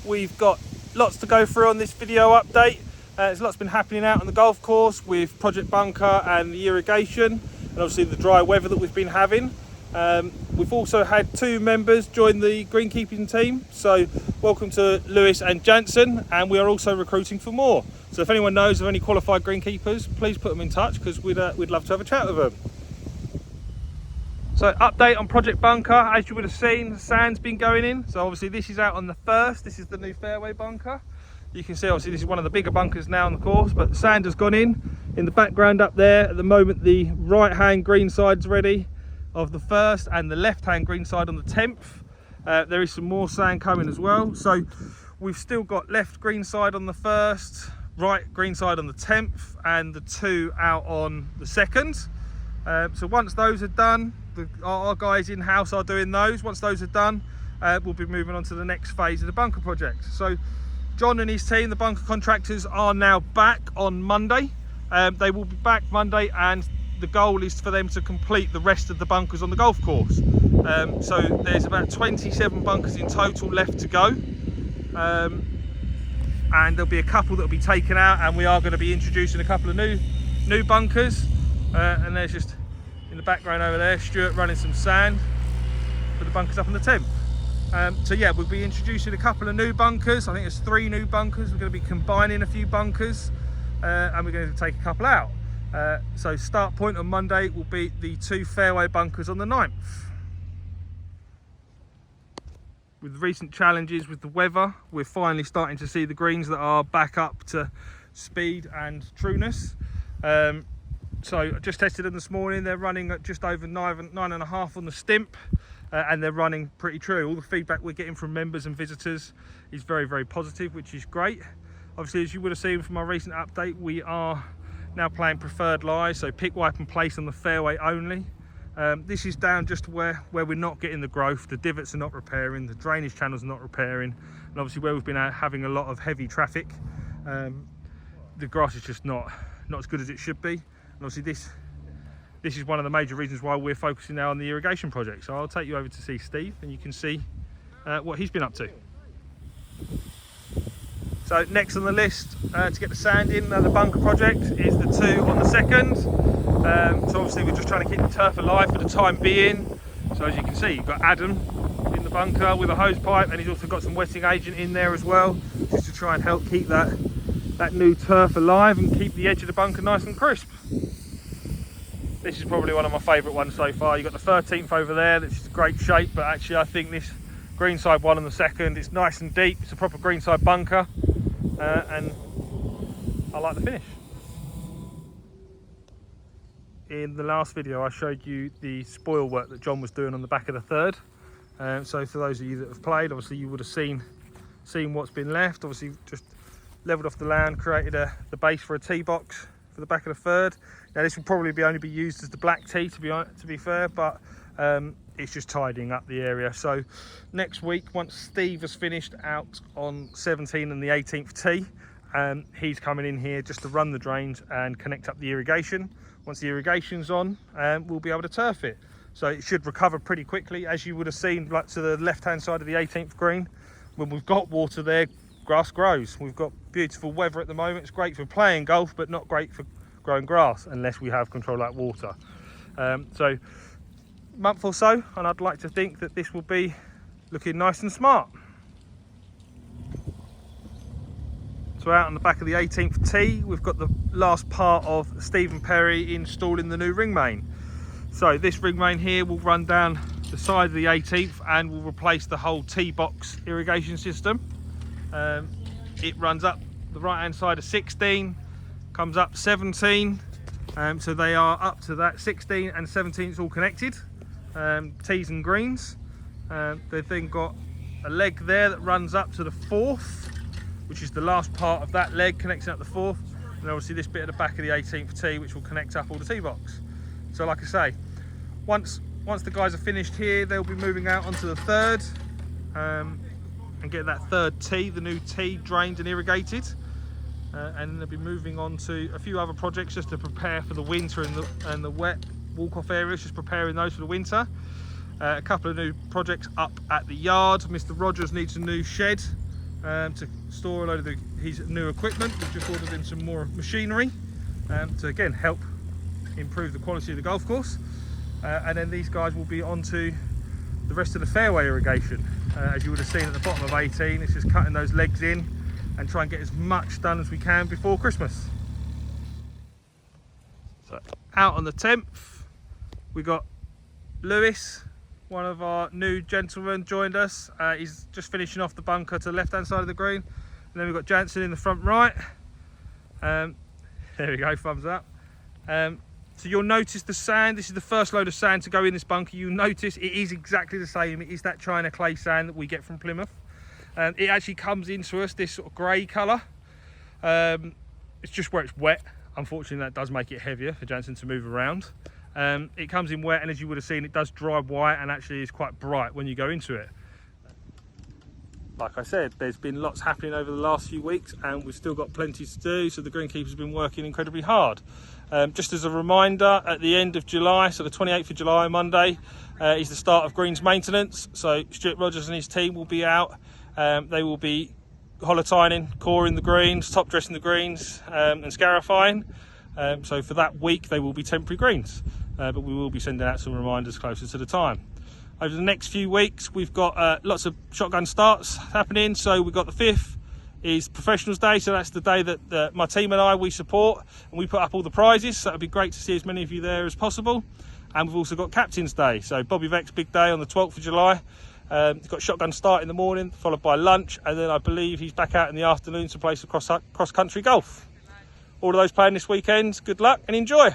We've got lots to go through on this video update. There's lots been happening out on the golf course with Project Bunker and the irrigation, and obviously the dry weather that we've been having. We've also had 2 members join the greenkeeping team, so welcome to Lewis and Jansen, and we are also recruiting for more. So if anyone knows of any qualified greenkeepers, please put them in touch, because we'd love to have a chat with them. So update on Project Bunker, as you would have seen, the sand's been going in. So obviously this is out on the first, this is the new fairway bunker. You can see obviously this is one of the bigger bunkers now on the course, but the sand has gone in. In the background up there, at the moment the right hand green side's ready of the first, and the left hand green side on the 10th. There is some more sand coming as well. So we've still got left green side on the first, right green side on the 10th, and the 2 out on the 2nd. So once those are done, our guys in-house are doing those. Once those are done, we'll be moving on to the next phase of the bunker project. So John and his team, the bunker contractors, are now back on Monday. They will be back Monday, and the goal is for them to complete the rest of the bunkers on the golf course. So there's about 27 bunkers in total left to go. And there'll be a couple that will be taken out, and we are going to be introducing a couple of new bunkers. And there's just in the background over there Stuart running some sand for the bunkers up on the 10th. So yeah, we'll be introducing a couple of new bunkers. I think there's 3 new bunkers. We're going to be combining a few bunkers, and we're going to take a couple out. So start point on Monday will be the 2 fairway bunkers on the 9th. With recent challenges with the weather, we're finally starting to see the greens that are back up to speed and trueness. So I just tested them this morning. They're running at just over 9.5 on the stimp, and they're running pretty true. All the feedback we're getting from members and visitors is very, very positive, which is great. Obviously, as you would have seen from our recent update, we are now playing preferred lies, so pick, wipe and place on the fairway only. This is down just where we're not getting the growth. The divots are not repairing, the drainage channels are not repairing, and obviously where we've been having a lot of heavy traffic, the grass is just not as good as it should be. And obviously this is one of the major reasons why we're focusing now on the irrigation project. So I'll take you over to see Steve, and you can see what he's been up to. So next on the list to get the sand in the bunker project is the 2 on the 2nd. So obviously we're just trying to keep the turf alive for the time being. So as you can see, you've got Adam in the bunker with a hose pipe, and he's also got some wetting agent in there as well, just to try and help keep that new turf alive and keep the edge of the bunker nice and crisp. This is probably one of my favourite ones so far. You've got the 13th over there, that's just great shape, but actually I think this greenside one on the 2nd, it's nice and deep, it's a proper greenside bunker, and I like the finish. In the last video I showed you the spoil work that John was doing on the back of the 3rd. So for those of you that have played, obviously you would have seen what's been left. Obviously just levelled off the land, created the base for a tee box for the back of the 3rd. Now this will probably only be used as the black tee to be fair, but it's just tidying up the area. So next week, once Steve has finished out on 17 and the 18th tee, he's coming in here just to run the drains and connect up the irrigation. Once the irrigation's on, we'll be able to turf it. So it should recover pretty quickly. As you would have seen, like to the left hand side of the 18th green, when we've got water there, grass grows. We've got beautiful weather at the moment. It's great for playing golf, but not great for growing grass unless we have control of that water. So a month or so, and I'd like to think that this will be looking nice and smart. So out on the back of the 18th tee, we've got the last part of Stephen Perry installing the new ring main. So this ring main here will run down the side of the 18th and will replace the whole tee box irrigation system. It runs up the right hand side of 16, comes up 17, so they are up to that 16 and 17 is all connected, tees and greens. They've then got a leg there that runs up to the 4th, which is the last part of that leg connecting up the 4th, and obviously this bit at the back of the 18th tee which will connect up all the tee box. So like I say, once the guys are finished here, they'll be moving out onto the 3rd and get that 3rd tee, the new tee, drained and irrigated, and they'll be moving on to a few other projects just to prepare for the winter and the wet walk-off areas, just preparing those for the winter. A couple of new projects up at the yard. Mr. Rogers needs a new shed to store a load of his new equipment. We've just ordered in some more machinery to again help improve the quality of the golf course. And then these guys will be onto the rest of the fairway irrigation. As you would have seen at the bottom of 18, it's just cutting those legs in and try and get as much done as we can before Christmas. So out on the 10th, we got Lewis, one of our new gentlemen, joined us. He's just finishing off the bunker to the left hand side of the green. And then we've got Jansen in the front right. There we go, thumbs up. So you'll notice the sand. This is the first load of sand to go in this bunker. You'll notice it is exactly the same. It is that China clay sand that we get from Plymouth. It actually comes into us this sort of grey colour. It's just where it's wet. Unfortunately, that does make it heavier for Jansen to move around. It comes in wet, and as you would have seen, it does dry white and actually is quite bright when you go into it. Like I said, there's been lots happening over the last few weeks, and we've still got plenty to do, so the greenkeeper's been working incredibly hard. Just as a reminder, at the end of July, so the 28th of July, Monday, is the start of greens maintenance. So Stuart Rogers and his team will be out. They will be holotining, coring the greens, top dressing the greens, and scarifying. So for that week they will be temporary greens, but we will be sending out some reminders closer to the time. Over the next few weeks we've got lots of shotgun starts happening. So we've got the 5th is Professionals Day, so that's the day that my team and we support, and we put up all the prizes, so it'd be great to see as many of you there as possible. And we've also got Captain's Day, so Bobby Veck's big day on the 12th of July. He's got shotgun start in the morning, followed by lunch, and then I believe he's back out in the afternoon to play some cross-country golf. All of those playing this weekend, good luck and enjoy.